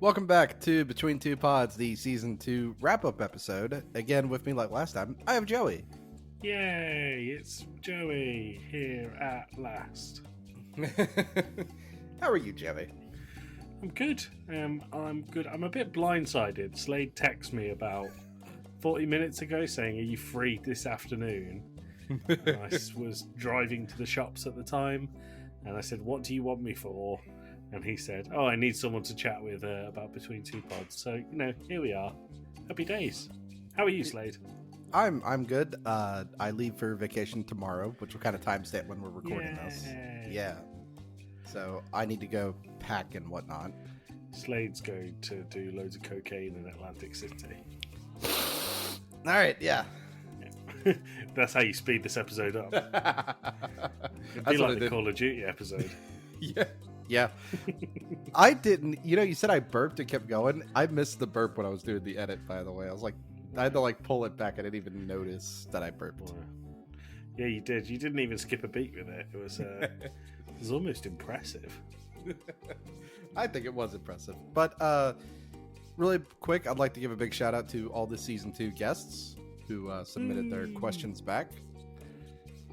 Welcome back to Between Two Pods, the Season 2 wrap-up episode. Again, with me like last time, I have Joey. Yay, it's Joey here at last. How are you, Joey? I'm good. I'm good. I'm a bit blindsided. Slade texted me about 40 minutes ago saying, "Are you free this afternoon?" I was driving to the shops at the time, and I said, "What do you want me for?" And he said, "Oh, I need someone to chat with about Between Two Pods." So, here we are. Happy days. How are you, Slade? I'm good. I leave for vacation tomorrow, which will kind of timestamp when we're recording this. Yeah. So I need to go pack and whatnot. Slade's going to do loads of cocaine in Atlantic City. All right, yeah. That's how you speed this episode up. It'd be like the Call of Duty episode. Yeah. I didn't, you said I burped and kept going. I missed the burp when I was doing the edit, by the way. I had to pull it back. I didn't even notice that I burped. Yeah, you did. You didn't even skip a beat with it. It was almost impressive. I think it was impressive. But really quick, I'd like to give a big shout out to all the Season 2 guests who submitted their questions back.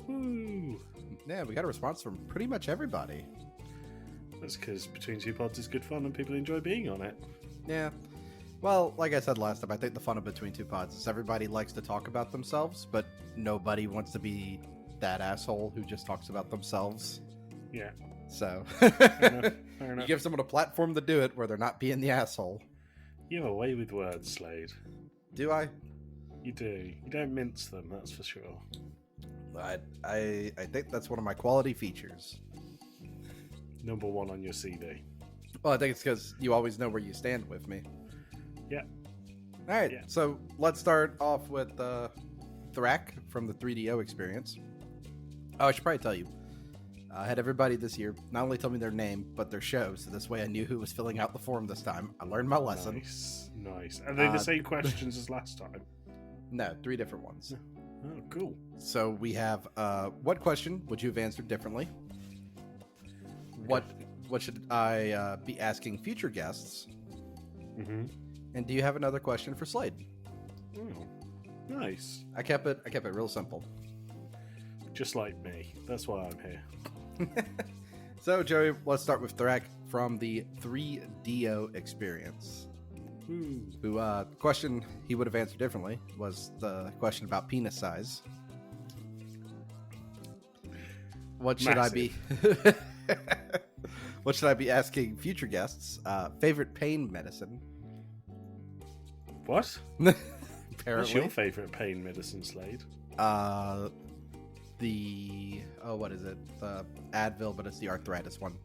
Woo. Yeah, we got a response from pretty much everybody. That's because Between Two Pods is good fun and people enjoy being on it. Yeah. Well, like I said last time, I think the fun of Between Two Pods is everybody likes to talk about themselves, but nobody wants to be that asshole who just talks about themselves. Yeah. So, Fair enough. You give someone a platform to do it where they're not being the asshole. You have a way with words, Slade. Do I? You do. You don't mince them, that's for sure. I think that's one of my quality features. Number one on your CD. Well, I think it's because you always know where you stand with me. Yeah. All right, Yeah. So let's start off with Thrak from the 3DO experience. Oh, I should probably tell you. I had everybody this year not only tell me their name, but their show, so this way I knew who was filling out the form this time. I learned my lesson. Nice. Are they the same questions as last time? No, 3 different ones. Oh, cool. So we have, what question would you have answered differently? What should I be asking future guests? Mm-hmm. And do you have another question for Slade? Oh, nice. I kept it real simple. Just like me. That's why I'm here. So, Joey, let's start with Thrak from the 3DO experience. Ooh. Who, the question he would have answered differently was the question about penis size. What should What should I be asking future guests? Favorite pain medicine? What? Apparently. What's your favorite pain medicine, Slade? What is it? The Advil, but it's the arthritis one.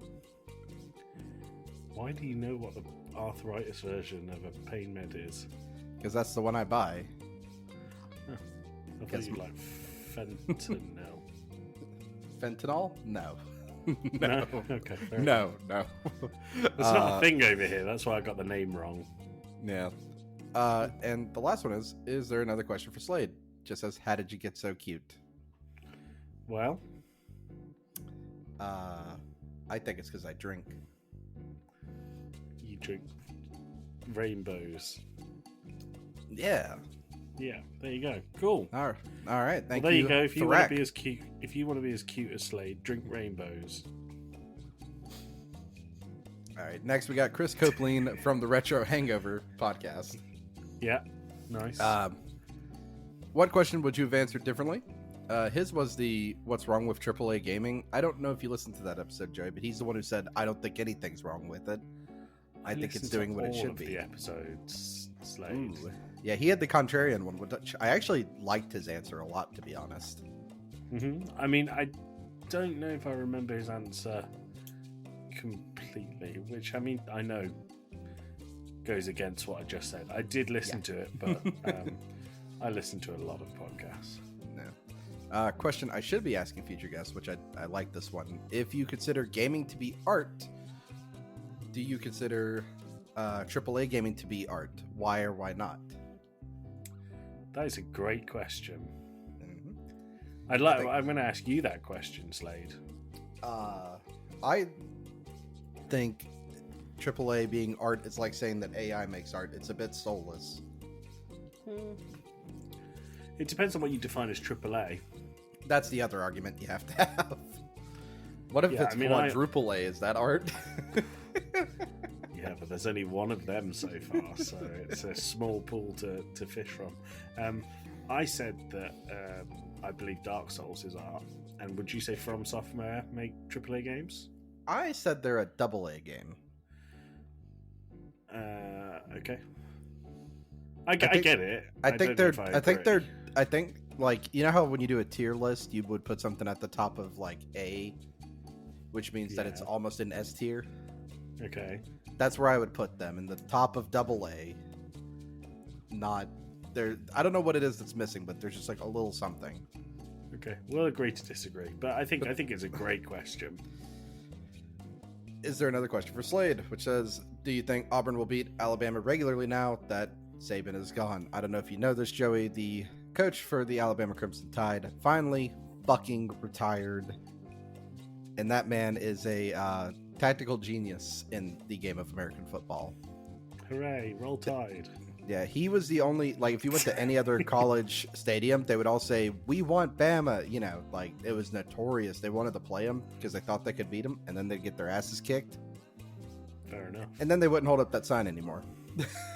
Why do you know what the arthritis version of a pain med is? Because that's the one I buy. I thought you like fentanyl. Fentanyl? No. No. Okay. Fair No. It's not a thing over here. That's why I got the name wrong. Yeah. And the last one is there another question for Slade? Just says, how did you get so cute? Well, I think it's because I drink. you drink rainbows. Yeah. Yeah, there you go. Cool. All right. Thank There you go. If you want Thrak. to be as cute as Slade, drink rainbows. All right. Next, we got Chris Copeland from the Retro Hangover podcast. Yeah, nice. What question would you have answered differently? His was the what's wrong with AAA gaming. I don't know if you listened to that episode, Joey, but he's the one who said, I don't think anything's wrong with it. I think it's doing what it should be. The episodes, Slade. Ooh. Yeah, he had the contrarian one, which I actually liked his answer a lot, to be honest. Mm-hmm. I mean, I don't know if I remember his answer completely, which, I mean, I know goes against what I just said. I did listen to it, but I listen to a lot of podcasts. No. Question I should be asking future guests, which I like this one. If you consider gaming to be art, do you consider AAA gaming to be art? Why or why not? That is a great question. Mm-hmm. I'm going to ask you that question, Slade. I think AAA being art is like saying that AI makes art. It's a bit soulless. It depends on what you define as AAA. That's the other argument you have to have. What if it's quadruple A? Is that art? Yeah, but there's only one of them so far, so it's a small pool to fish from. I said that I believe Dark Souls is art, and would you say From Software make AAA games? I said they're a AA game. Okay. I get it. I think like, you know how when you do a tier list, you would put something at the top of like A, which means that it's almost an S tier. Okay. That's where I would put them, in the top of AA. Not there. I don't know what it is that's missing, but there's just like a little something. Okay, we'll agree to disagree, but I think it's a great question. Is there another question for Slade, which says, do you think Auburn will beat Alabama regularly now that Saban is gone? I don't know if you know this, Joey. The coach for the Alabama Crimson Tide finally fucking retired. And that man is a tactical genius in the game of American football. Hooray, roll Tide. Yeah, he was the only, like, if you went to any other college stadium, they would all say, we want Bama. You know, like, it was notorious. They wanted to play him because they thought they could beat him, and then they'd get their asses kicked. Fair enough. And then they wouldn't hold up that sign anymore.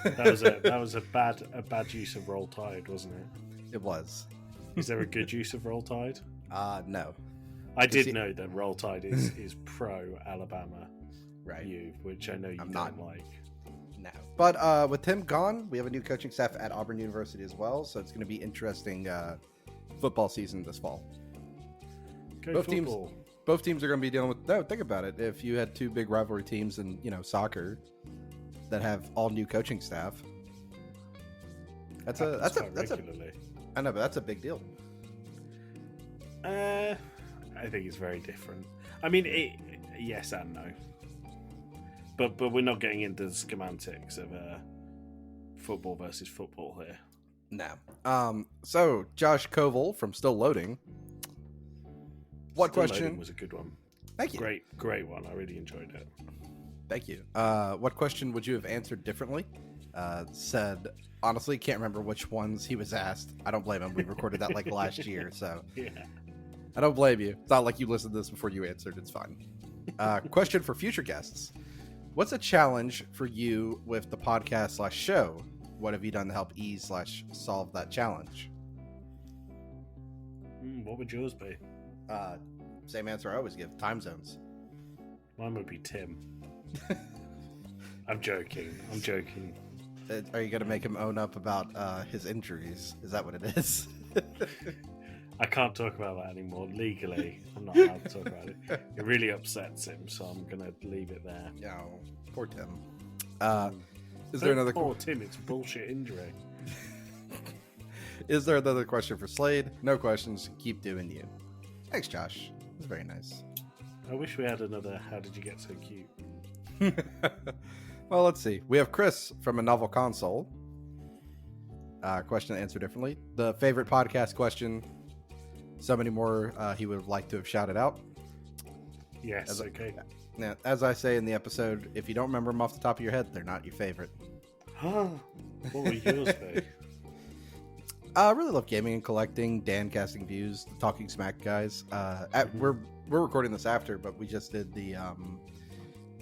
That was a bad use of Roll Tide, wasn't it? It was. Is there a good use of Roll Tide? No. I did know that Roll Tide is pro Alabama, right? Which I know you don't like. No. But with him gone, we have a new coaching staff at Auburn University as well, so it's going to be interesting football season this fall. Both teams are going to be dealing with. No, think about it. If you had two big rivalry teams in soccer that have all new coaching staff, that's a I know, but that's a big deal. I think it's very different. I mean, yes and no. But we're not getting into the semantics of football versus football here. No. So Josh Koval from Still Loading. What question? Loading was a good one. Thank you. Great one. I really enjoyed it. Thank you. What question would you have answered differently? Said, honestly, can't remember which ones he was asked. I don't blame him. We recorded that like last year, so yeah. I don't blame you. It's not like you listened to this before you answered. It's fine. Question for future guests. What's a challenge for you with the podcast / show? What have you done to help ease / solve that challenge? What would yours be? Same answer I always give. Time zones. Mine would be Tim. I'm joking. Are you going to make him own up about his injuries? Is that what it is? I can't talk about that anymore. Legally, I'm not allowed to talk about it. It really upsets him, so I'm going to leave it there. Oh, poor Tim. Is there another? Poor Tim, it's a bullshit injury. Is there another question for Slade? No questions. Keep doing you. Thanks, Josh. It's very nice. I wish we had another. How did you get so cute? Well, let's see. We have Chris from A Novel Console. Question to answer differently. The favorite podcast question. So many more he would have liked to have shouted out. Yes, okay. Now, as I say in the episode, if you don't remember them off the top of your head, they're not your favorite. What were yours, babe? I really love gaming and collecting, Dan casting views, the Talking Smack guys. We're recording this after, but we just did the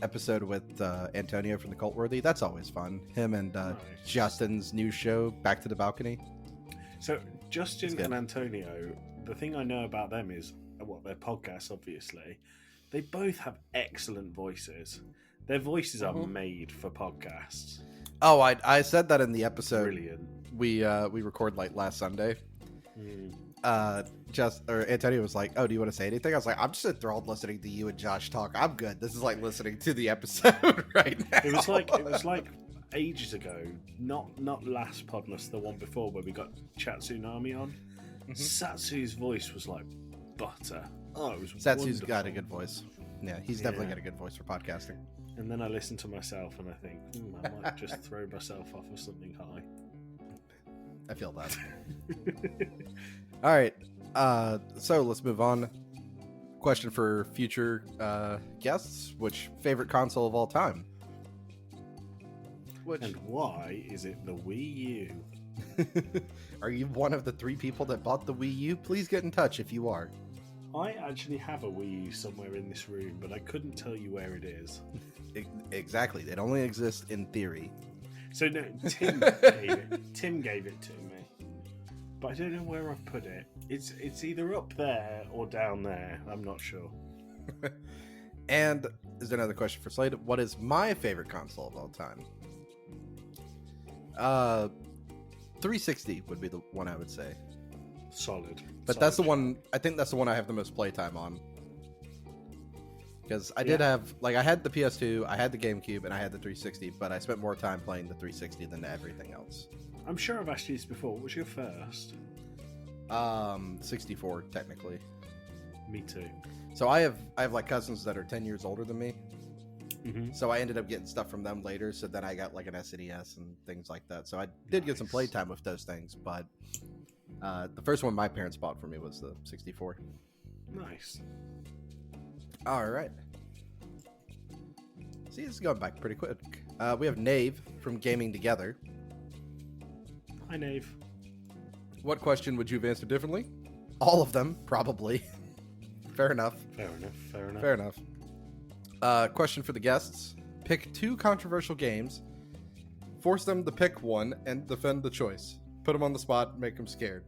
episode with Antonio from the Cultworthy. That's always fun. Him and nice. Justin's new show, Back to the Balcony. So Justin and Antonio, the thing I know about them is, their podcasts, obviously, they both have excellent voices. Their voices are made for podcasts. Oh, I said that in the episode. Brilliant. We record like last Sunday. Antonio was like, "Oh, do you want to say anything?" I was like, "I'm just enthralled listening to you and Josh talk. I'm good. This is like listening to the episode right now." It was like ages ago. Not last Podmas, the one before where we got Chatsunami on. Satsu's voice was like butter. Oh, it was Satsu's wonderful. Got a good voice. Yeah, he's definitely got a good voice for podcasting. And then I listen to myself and I think, I might just throw myself off of something high. I feel that. All right. So let's move on. Question for future guests. Which favorite console of all time? Which And why is it the Wii U? are you one of the 3 people that bought the Wii U? Please get in touch if you are. I actually have a Wii U somewhere in this room, but I couldn't tell you where it is. Exactly. It only exists in theory. So no, Tim gave it to me, but I don't know where I've put it. It's either up there or down there. I'm not sure. And is there another question for Slade? What is my favorite console of all time? 360 would be the one I would say. Solid. But that's the one. I think that's the one I have the most playtime on. Because I did have, like, I had the PS2, I had the GameCube, and I had the 360, but I spent more time playing the 360 than everything else. I'm sure I've asked you this before. What was your first? 64 technically. Me too. So I have like cousins that are 10 years older than me. Mm-hmm. So I ended up getting stuff from them later. So then I got like an SNES and things like that. So I did get some playtime with those things, but the first one my parents bought for me was the 64. Nice. All right. See, this is going back pretty quick. We have Nave from Gaming Together. Hi, Nave. What question would you have answered differently? All of them, probably. Fair enough. Fair enough. Question for the guests. Pick 2 controversial games. Force them to pick one and defend the choice. Put them on the spot, make them scared.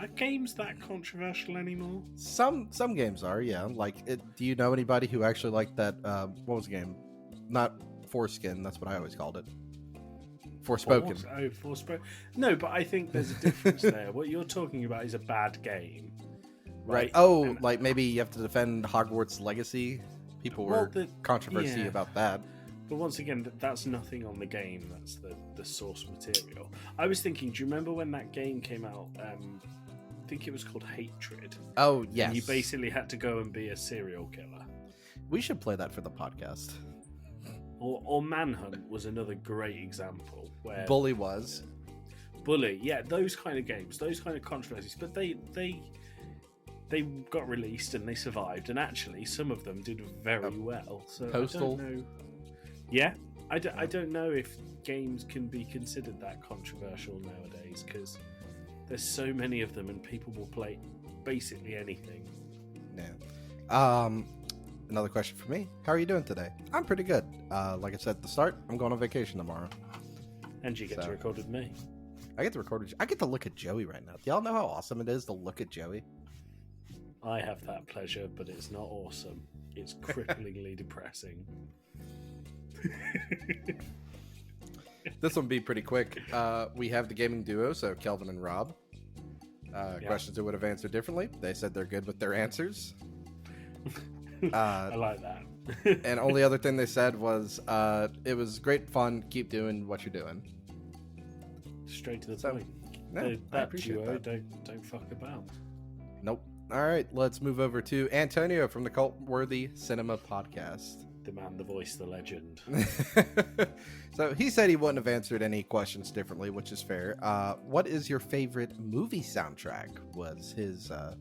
Are games that controversial anymore? Some games are, yeah. Like, do you know anybody who actually liked that? What was the game? Not Foreskin. That's what I always called it. Forspoken. Forspoken. No, but I think there's a difference there. What you're talking about is a bad game, right? Oh, like maybe you have to defend Hogwarts Legacy. People were controversy about that. But once again, that's nothing on the game. That's the source material. I was thinking, do you remember when that game came out? I think it was called Hatred. Oh, yes. And you basically had to go and be a serial killer. We should play that for the podcast. Or Manhunt was another great example. Where Bully was. Bully, yeah, those kind of games, those kind of controversies. But they got released and they survived. And actually, some of them did very well. So Postal. I don't know. Yeah, I don't know if games can be considered that controversial nowadays because there's so many of them and people will play basically anything. Yeah. Another question for me. How are you doing today? I'm pretty good. Like I said at the start, I'm going on vacation tomorrow. And you get to record with me. I get to record with you. I get to look at Joey right now. Do y'all know how awesome it is to look at Joey? I have that pleasure, but it's not awesome. It's cripplingly depressing. This one will be pretty quick. We have the gaming duo, so Kelvin and Rob. Questions they would have answered differently. They said they're good with their answers. I like that. And only other thing they said was, it was great fun. Keep doing what you're doing. Straight to the point. No, I appreciate duo that. Don't fuck about. Nope. All right, let's move over to Antonio from the Cult-Worthy Cinema Podcast. The man, the voice, the legend. So he said he wouldn't have answered any questions differently, which is fair. What is your favorite movie soundtrack? Was his Do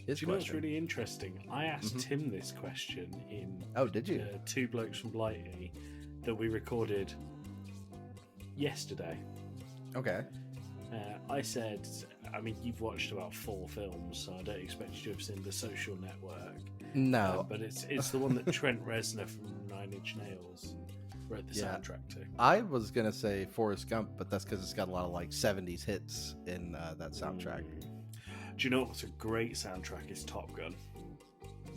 you know what's really interesting? I asked him this question in did you? Two Blokes from Blighty that we recorded yesterday. Okay. I said, I mean, you've watched about 4 films, so I don't expect you to have seen The Social Network. No. But it's the one that Trent Reznor from Nine Inch Nails wrote the soundtrack to. I was going to say Forrest Gump, but that's because it's got a lot of like 70s hits in that soundtrack. Do you know what's a great soundtrack is Top Gun?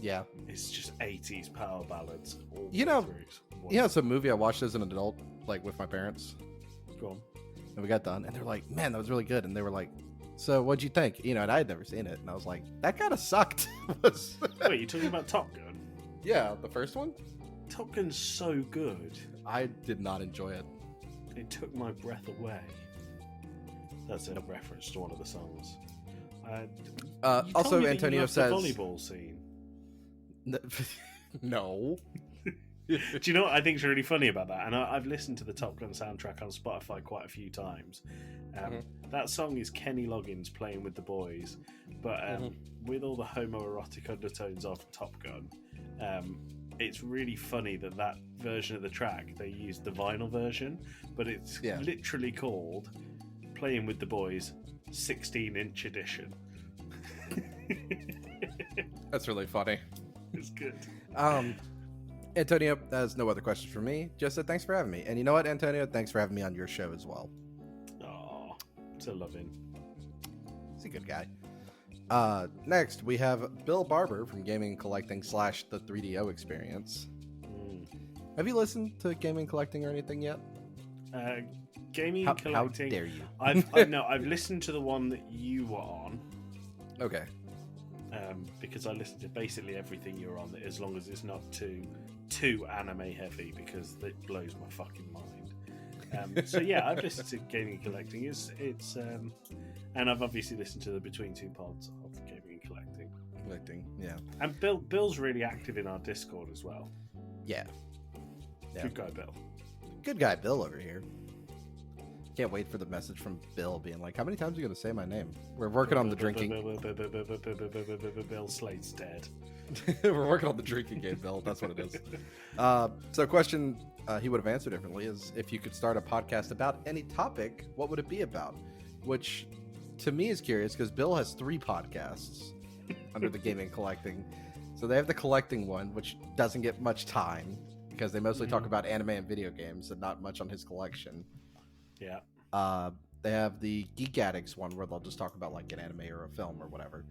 Yeah. It's just 80s power ballads. It's a movie I watched as an adult, like with my parents. Go on. And we got done, and they're like, man, that was really good. And they were like, so what'd you think? And I had never seen it. And I was like, that kind of sucked. Wait, you're talking about Top Gun? Yeah, the first one? Top Gun's so good. I did not enjoy it. It took my breath away. That's a reference to one of the songs. Also, Antonio says... the volleyball scene. No. Do you know what I think is really funny about that? And I've listened to the Top Gun soundtrack on Spotify quite a few times. That song is Kenny Loggins playing with the boys, but with all the homoerotic undertones of Top Gun, it's really funny that version of the track, they used the vinyl version, but it's literally called Playing with the Boys 16-inch edition. That's really funny. It's good. Antonio, there's no other questions for me. Just said thanks for having me. And you know what, Antonio? Thanks for having me on your show as well. Oh, so loving. He's a good guy. Next, we have Bill Barber from Gaming and Collecting / the 3DO Experience. Have you listened to Gaming and Collecting or anything yet? Gaming and Collecting. How dare you? I've listened to the one that you were on. Okay. Because I listened to basically everything you're on, as long as it's not too anime heavy, because it blows my fucking mind. So yeah, I've listened to Gaming and Collecting. It's and I've obviously listened to the Between Two Pods of Gaming and Collecting. Yeah. And Bill's really active in our Discord as well. Yeah. Good guy, Bill. Good guy, Bill over here. Can't wait for the message from Bill being like, how many times are you going to say my name? We're working on the drinking. Bill Slade's dead. We're working on the drinking game, Bill. That's what it is. So a question he would have answered differently is, if you could start a podcast about any topic, what would it be about? Which, to me, is curious because Bill has 3 podcasts under the Gaming and Collecting. So they have the collecting one, which doesn't get much time because they mostly talk about anime and video games and not much on his collection. Yeah. They have the Geek Addicts one where they'll just talk about like an anime or a film or whatever.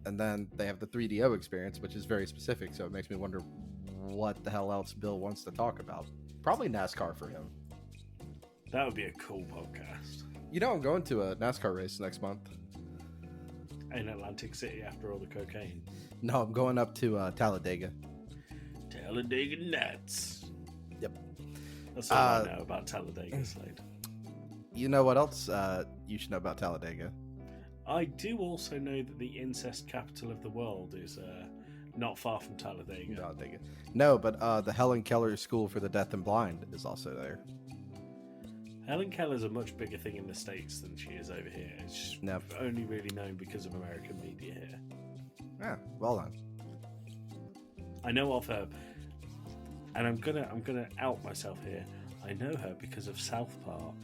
And then they have the 3DO Experience, which is very specific. So it makes me wonder what the hell else Bill wants to talk about. Probably NASCAR for him. That would be a cool podcast. You know, I'm going to a NASCAR race next month. In Atlantic City after all the cocaine. No, I'm going up to Talladega. Talladega Nets. Yep. That's all I know about Talladega, Slade. You know what else you should know about Talladega? I do also know that the incest capital of the world is not far from Talladega. No, but the Helen Keller School for the Deaf and Blind is also there. Helen Keller's a much bigger thing in the States than she is over here. It's only really known because of American media here. Yeah, well done. I know of her, and I'm gonna out myself here. I know her because of South Park.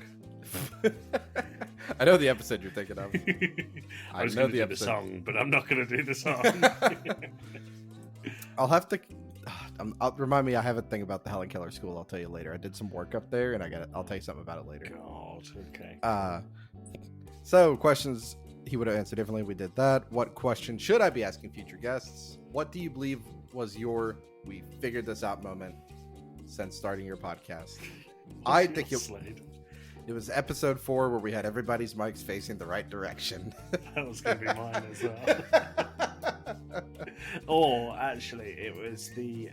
I know the episode you're thinking of. I was going to do the song, but I'm not going to do the song. I'll have to. Remind me. I have a thing about the Helen Keller School. I'll tell you later. I did some work up there, and I'll tell you something about it later. God, okay. So questions he would have answered differently. We did that. What question should I be asking future guests? What do you believe was your "we figured this out" moment since starting your podcast? I think it was episode 4 where we had everybody's mics facing the right direction. That was going to be mine as well. Or actually, it was the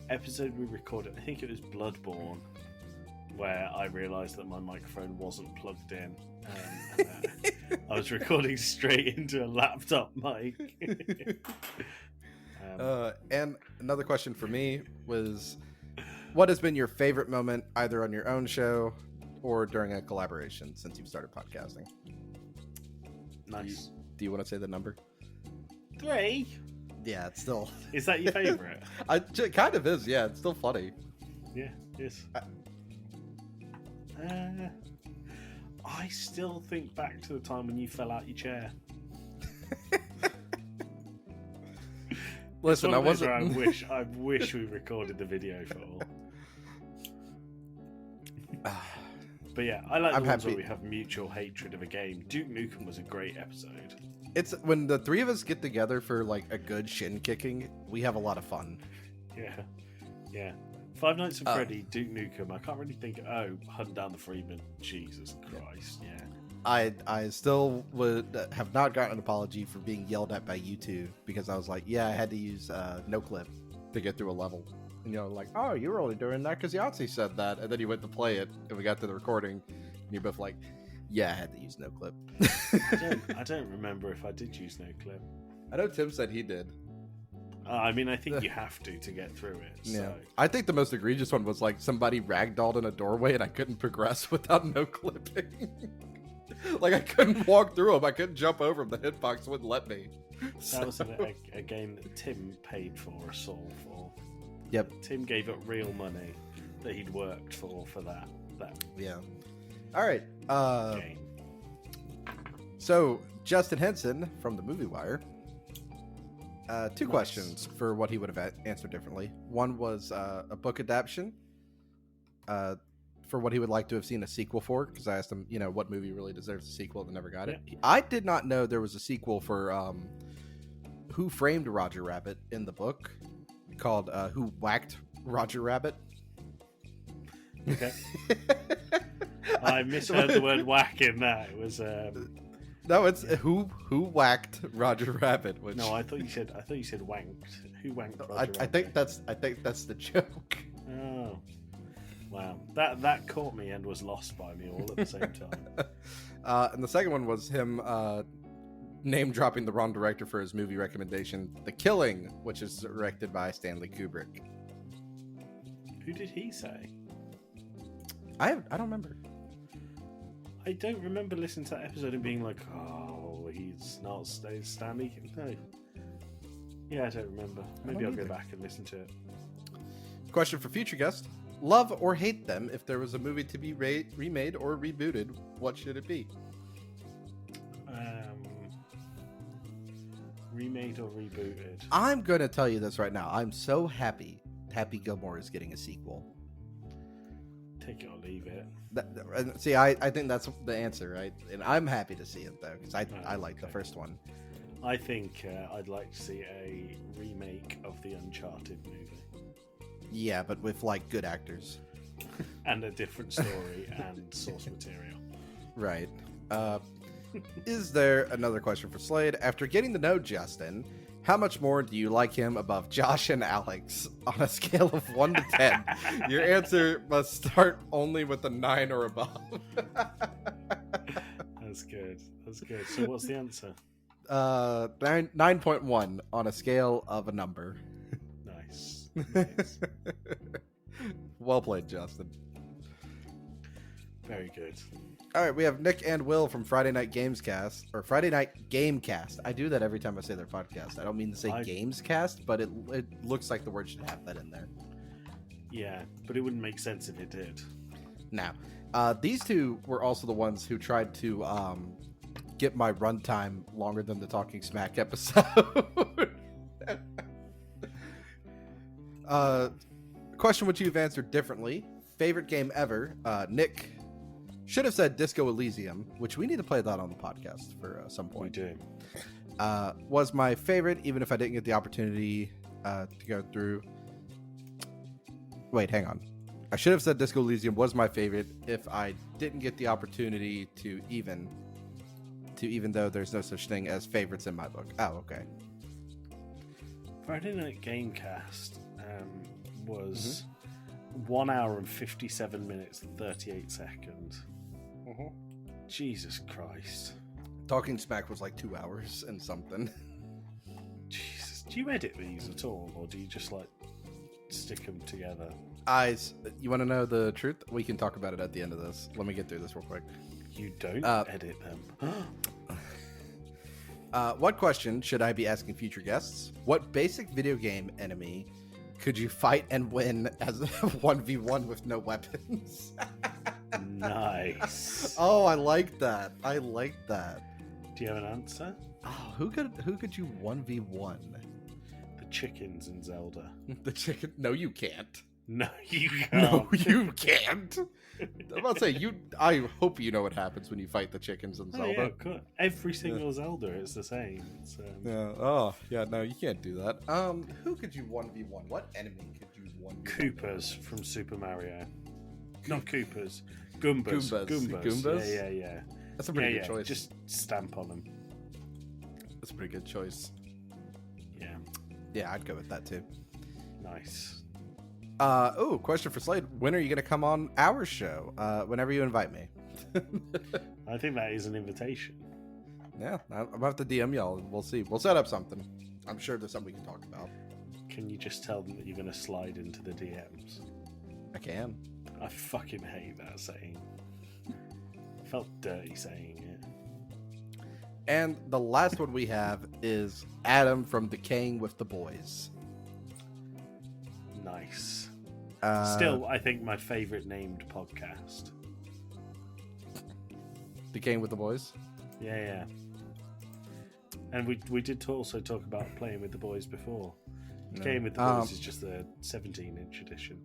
episode we recorded. I think it was Bloodborne, where I realised that my microphone wasn't plugged in. I was recording straight into a laptop mic. And another question for me was, what has been your favorite moment either on your own show or during a collaboration since you've started podcasting? Nice. Do you want to say the number? 3? Yeah, it's still... Is that your favourite? It kind of is, yeah. It's still funny. Yeah, it is. I still think back to the time when you fell out your chair. Listen, I wasn't... I wish we recorded the video for all. But yeah, I like the ones where we have mutual hatred of a game. Duke Nukem was a great episode. It's when the 3 of us get together for like a good shin kicking, we have a lot of fun. Yeah. Five Nights at Freddy, Duke Nukem. I can't really think. Hunt Down the Freeman. Jesus Christ, yeah. I still would have not gotten an apology for being yelled at by you two because I was like, yeah, I had to use no clip to get through a level. And you're like, oh, you were only doing that because Yahtzee said that. And then you went to play it, and we got to the recording, and you're both like, yeah, I had to use no clip. I don't remember if I did use no clip. I know Tim said he did. I mean, I think you have to get through it. So. Yeah. I think the most egregious one was like somebody ragdolled in a doorway, and I couldn't progress without no clipping. Like I couldn't walk through them. I couldn't jump over them. The hitbox wouldn't let me. That was a game that Tim paid for a soul for. Yep. Tim gave up real money that he'd worked for that Yeah. All right. game. So Justin Henson from the Movie Wire. Two Nice. questions for what he would have answered differently. One was a book adaptation. For what he would like to have seen a sequel for, because I asked him, what movie really deserves a sequel that never got it. I did not know there was a sequel for Who Framed Roger Rabbit in the book, called Who Whacked Roger Rabbit. Okay. I misheard the word whack in that. It was No, it's Who Whacked Roger Rabbit. Which... No, I thought you said wanked. Who wanked Roger I Rabbit? think that's the joke. Oh. Wow. That caught me and was lost by me all at the same time. And the second one was him name dropping the wrong director for his movie recommendation, The Killing, which is directed by Stanley Kubrick. Who did he say? I don't remember. I don't remember listening to that episode and being like, "Oh, he's not Stanley." No. Yeah, I don't remember. Maybe I'll go back and listen to it. Question for future guest: love or hate them? If there was a movie to be remade or rebooted, what should it be? Remade or rebooted? I'm gonna tell you this right now. I'm so happy Happy Gilmore is getting a sequel. Take it or leave it. See, I think that's the answer, right? And I'm happy to see it though, because I like the first one. I think I'd like to see a remake of the Uncharted movie. Yeah, but with like good actors and a different story and source material. Right. Is there another question for Slade? After getting to know Justin, how much more do you like him above Josh and Alex on a scale of 1 to 10? Your answer must start only with a 9 or above. That's good. So what's the answer? 9.1 on a scale of a number. Nice. Well played, Justin. Very good. All right, we have Nick and Will from Friday Night Gamescast, or Friday Night Gamecast. I do that every time I say their podcast. I don't mean to say Gamescast, but it looks like the word should have that in there. Yeah, but it wouldn't make sense if it did. Now, these two were also the ones who tried to get my runtime longer than the Talking Smack episode. Question which you've answered differently. Favorite game ever? Nick should have said Disco Elysium, which we need to play that on the podcast for some point. We do. Was my favorite, even if I didn't get the opportunity to go through. Wait, hang on. I should have said Disco Elysium was my favorite if I didn't get the opportunity to even though there's no such thing as favorites in my book. Oh, okay. Friday Night Gamecast was 1 hour and 57 minutes and 38 seconds. Jesus Christ. Talking Smack was like 2 hours and something. Jesus. Do you edit these at all, or do you just like stick them together? You want to know the truth? We can talk about it at the end of this. Let me get through this real quick. You don't edit them. What question should I be asking future guests? What basic video game enemy could you fight and win as a 1v1 with no weapons? Nice. Oh, I like that. Do you have an answer? Oh, who could you 1v1? The chickens in Zelda. The chicken? No, you can't. No, you can't. No, you can't. I'm about to say, I hope you know what happens when you fight the chickens in Zelda. Yeah, good. Every single Zelda is the same. It's, Yeah. Oh, yeah. No, you can't do that. Who could you 1v1? What enemy could you 1v1? Koopas from Super Mario. Not Koopas. Goombas. Goombas? Yeah. That's a pretty good choice. Just stamp on them. That's a pretty good choice. Yeah. Yeah, I'd go with that too. Nice. Question for Slade. When are you going to come on our show? Whenever you invite me. I think that is an invitation. Yeah, I'm going to have to DM y'all. We'll see. We'll set up something. I'm sure there's something we can talk about. Can you just tell them that you're going to slide into the DMs? I can. I fucking hate that saying. I felt dirty saying it. And the last one we have is Adam from Decaying with the Boys. Nice. Still, I think my favorite named podcast. The Game with the Boys. Yeah. And we did also talk about Playing with the Boys before. The Game with the Boys is just the 17-inch edition.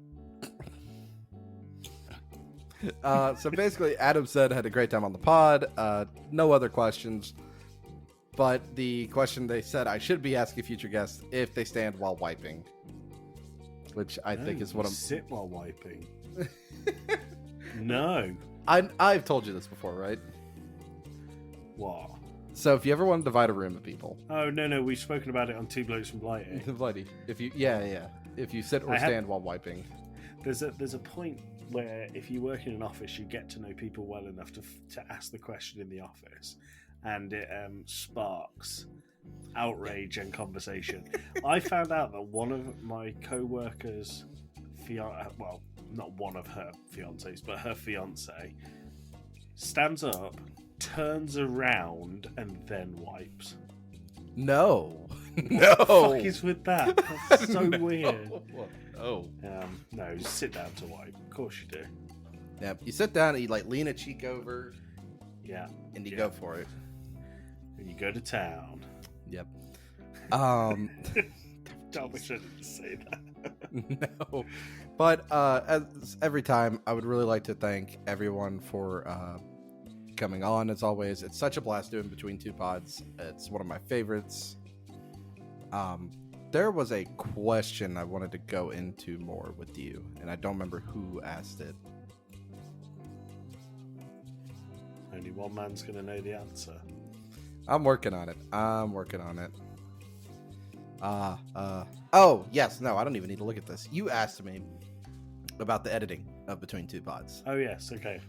So basically, Adam said had a great time on the pod. No other questions. But the question they said I should be asking future guests if they stand while wiping. Which I think is what I'm... Sit while wiping. No. I've told you this before, right? What? So if you ever want to divide a room of people... Oh, no, we've spoken about it on Two Blokes from Blighty. Blighty. If you... Yeah. If you sit or stand while wiping. There's a point where if you work in an office, you get to know people well enough to ask the question in the office. And it sparks outrage and conversation. I found out that one of my co-workers, well, not one of her fiancés, but her fiancé, stands up, turns around, and then wipes. No. What the fuck is with that? That's so weird. Oh. No, sit down to wipe. Of course you do. Yeah, you sit down and you like lean a cheek over. Yeah. And you go for it. And you go to town. Yep. I wish I didn't say that. No. But as every time, I would really like to thank everyone for coming on, as always. It's such a blast doing Between Two Pods. It's one of my favorites. There was a question I wanted to go into more with you, and I don't remember who asked it. Only one man's going to know the answer. I'm working on it. Oh, yes. No, I don't even need to look at this. You asked me about the editing of Between Two Pods. Oh, yes. Okay.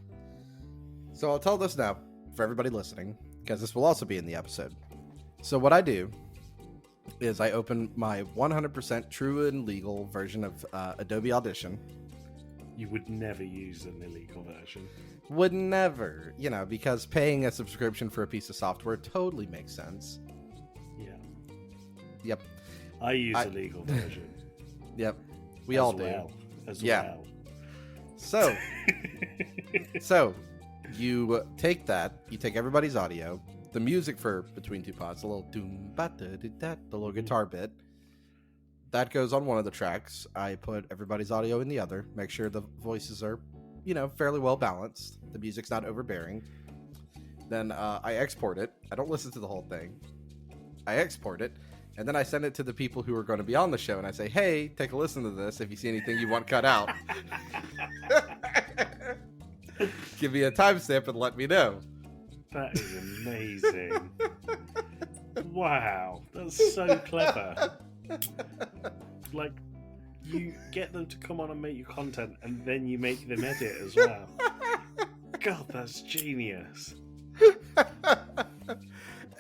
So I'll tell this now for everybody listening, because this will also be in the episode. So what I do is I open my 100% true and legal version of Adobe Audition. You would never use an illegal version. Would never, because paying a subscription for a piece of software totally makes sense. Yeah. Yep. I use a legal version. Yep. We all do. Well. So you take that, you take everybody's audio, the music for Between Two Pods, the little doom ba da da da, the little guitar bit. That goes on one of the tracks. I put everybody's audio in the other, make sure the voices are, fairly well balanced. The music's not overbearing. Then I export it. I don't listen to the whole thing. I export it, and then I send it to the people who are going to be on the show, and I say, hey, take a listen to this if you see anything you want cut out. Give me a timestamp and let me know. That is amazing. Wow, that's so clever. Like, you get them to come on and make your content, and then you make them edit as well. God, that's genius.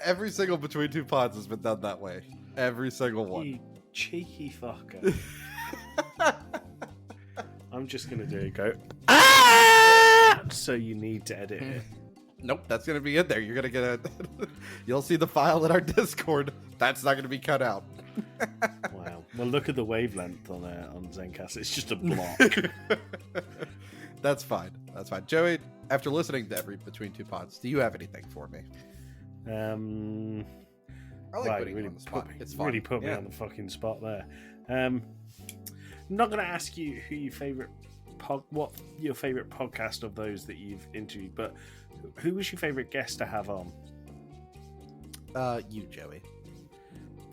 Every single Between Two Pods has been done that way. Every single one. You cheeky fucker. I'm just going to do it. Go. So you need to edit it. Nope, that's going to be in there. You're going to get you'll see the file in our Discord. That's not going to be cut out. Wow. Well, look at the wavelength on Zencast. It's just a block. That's fine. Joey, after listening to every Between Two Pods, do you have anything for me? I like putting you on the spot. It's fun. Really put me on the fucking spot there. I'm not going to ask you who your favorite what your favorite podcast of those that you've interviewed, but who was your favorite guest to have on? You, Joey.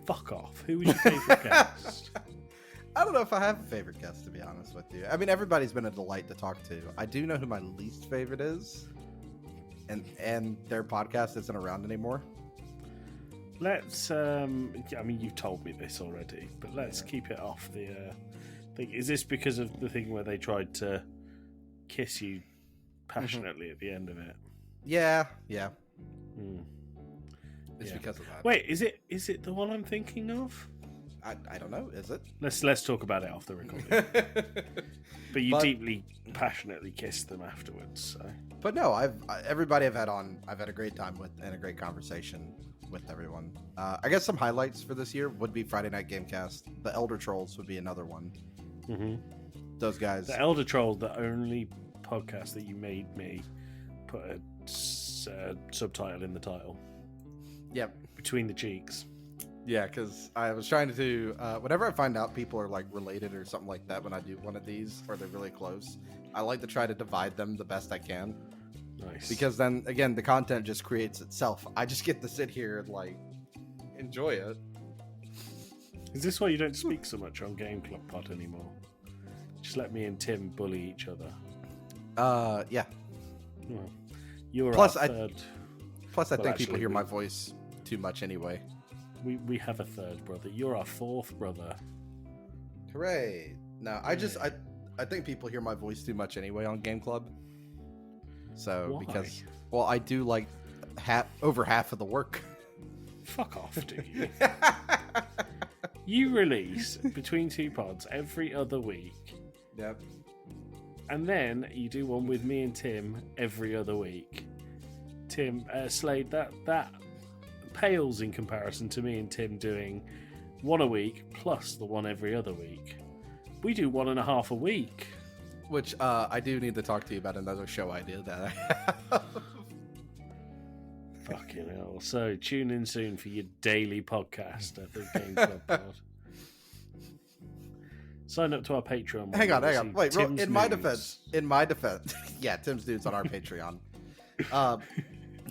Fuck off. Who was your favorite guest? I don't know if I have a favorite guest, to be honest with you. I mean, everybody's been a delight to talk to. I do know who my least favorite is, and their podcast isn't around anymore. Let's, I mean, you've told me this already, but let's keep it off the thing. Is this because of the thing where they tried to kiss you passionately at the end of it? Yeah. Mm. It's because of that. Wait, is it the one I'm thinking of? I don't know. Is it? Let's talk about it off the recording. But you deeply, passionately kissed them afterwards. So. But no, everybody I've had on, I've had a great time with and a great conversation with everyone. I guess some highlights for this year would be Friday Night Gamecast. The Elder Trolls would be another one. Mm-hmm. Those guys. The Elder Troll, the only podcast that you made me put a subtitle in the title. Yep. Between the cheeks. Yeah, because I was trying to do, whenever I find out people are like related or something like that when I do one of these, or they're really close, I like to try to divide them the best I can. Nice. Because then, again, the content just creates itself. I just get to sit here and like enjoy it. Is this why you don't speak so much on Game Club Pod anymore? Just let me and Tim bully each other. Yeah. Well, you're Plus, our third. Plus, I Well, think people actually, hear my voice too much anyway. We have a third brother. You're our fourth brother. Hooray! No, I think people hear my voice too much anyway on Game Club. So Why? because I do like over half of the work. Fuck off, do you? You release Between Two Pods every other week. Yep. And then you do one with me and Tim every other week. Tim, Slade, that pales in comparison to me and Tim doing one a week plus the one every other week. We do 1.5 a week. Which I do need to talk to you about another show idea that I have. Fucking hell. So tune in soon for your daily podcast at the Game Club Pod. Sign up to our Patreon. Hang on. Wait, Tim's in my news. defense, yeah, Tim's News on our Patreon.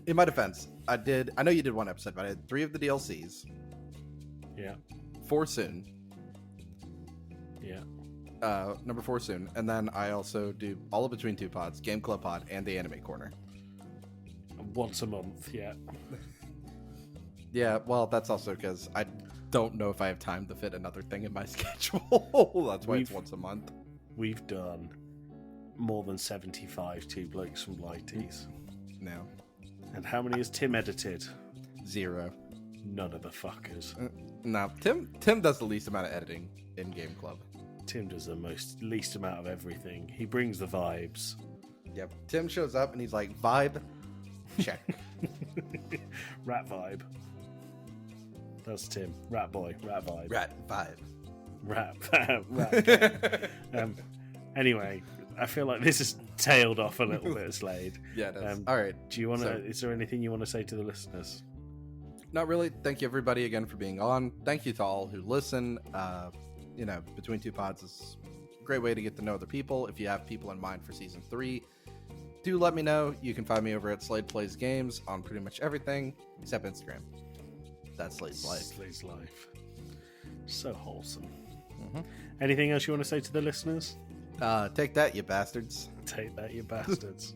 In my defense, I know you did one episode, but I did 3 of the DLCs. Yeah. 4 soon. Yeah. Number 4 soon. And then I also do all of Between Two Pods, Game Club Pod, and the Anime Corner. Once a month, yeah. Yeah, well, that's also because I don't know if I have time to fit another thing in my schedule. That's why it's once a month. We've done more than 75 Two Blokes from Blighties. No. And how many has Tim edited? 0. None of the fuckers. No, Tim does the least amount of editing in Game Club. Tim does the least amount of everything. He brings the vibes. Yep. Tim shows up and he's like, vibe, check. Rat vibe. That's Tim. Rat boy. Rat vibe. Rat vibe. Rat. Anyway, I feel like this has tailed off a little bit, Slade. Yeah, it does. All right. Do you want to? Is there anything you want to say to the listeners? Not really. Thank you, everybody, again for being on. Thank you to all who listen. Between Two Pods is a great way to get to know other people. If you have people in mind for season 3, do let me know. You can find me over at Slade Plays Games on pretty much everything except Instagram. That's Slade's Life. Slade's Life. So wholesome. Mm-hmm. Anything else you want to say to the listeners? Take that, you bastards. Take that, you bastards.